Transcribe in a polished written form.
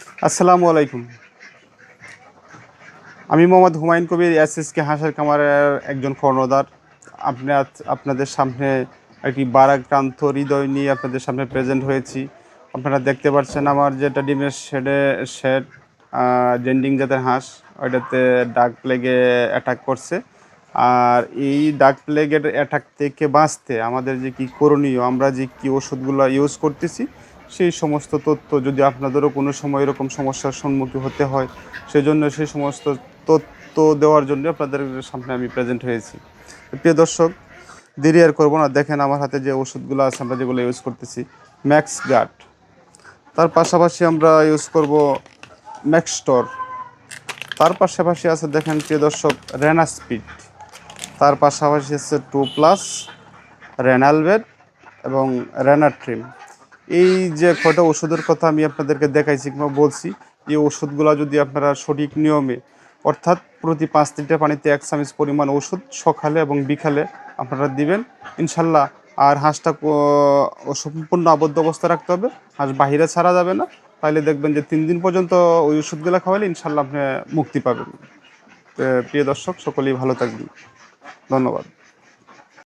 আসসালামু আলাইকুম। আমি মোহাম্মদ হুমায়ুন কবির, এসএসকে হাঁসের খামারের একজন কর্ণধার। আপনাদের সামনে একটি বারাক্রান্ত হৃদয় নিয়ে আপনাদের সামনে প্রেজেন্ট হয়েছি। আপনারা দেখতে পাচ্ছেন আমার যেটা ডিমের শেড জেন্ডিং জাতের হাঁস, ওইটাতে ডাক প্লেগে অ্যাটাক করছে। আর এই ডাক প্লেগের অ্যাটাক থেকে বাঁচতে আমাদের যে কি করণীয়, আমরা যে কি ওষুধগুলো ইউজ করতেছি, সেই সমস্ত তথ্য যদি আপনাদেরও কোনো সময় এরকম সমস্যার সম্মুখীন হতে হয়, সেজন্য সেই সমস্ত তথ্য দেওয়ার জন্য আপনাদের সামনে আমি প্রেজেন্ট হয়েছি। প্রিয় দর্শক, দেরি আর করবো না, দেখেন আমার হাতে যে ওষুধগুলো আছে, আমরা যেগুলো ইউজ করতেছি। ম্যাক্স গার্ড, তার পাশাপাশি আমরা ইউজ করব ম্যাক্সটর, তার পাশাপাশি আছে দেখেন প্রিয় দর্শক রেনাস্পিড, তার পাশাপাশি আছে 2+, রেনালভেট এবং রেনাট্রিম। এই যে কয়টা ওষুধের কথা আমি আপনাদেরকে দেখাইছি কিংবা বলছি, এই ওষুধগুলো যদি আপনারা সঠিক নিয়মে, অর্থাৎ প্রতি 5 লিটার পানিতে 1 চামচ পরিমাণ ওষুধ সকালে এবং বিকালে আপনারা দিবেন ইনশাল্লাহ। আর হাঁসটা সম্পূর্ণ আবদ্ধ অবস্থা রাখতে হবে, হাঁস বাহিরে ছাড়া যাবে না। তাহলে দেখবেন যে 3 দিন পর্যন্ত ওই ওষুধগুলো খাওয়ালে ইনশাল্লাহ আপনি মুক্তি পাবেন। প্রিয় দর্শক, সকলেই ভালো থাকবেন। ধন্যবাদ।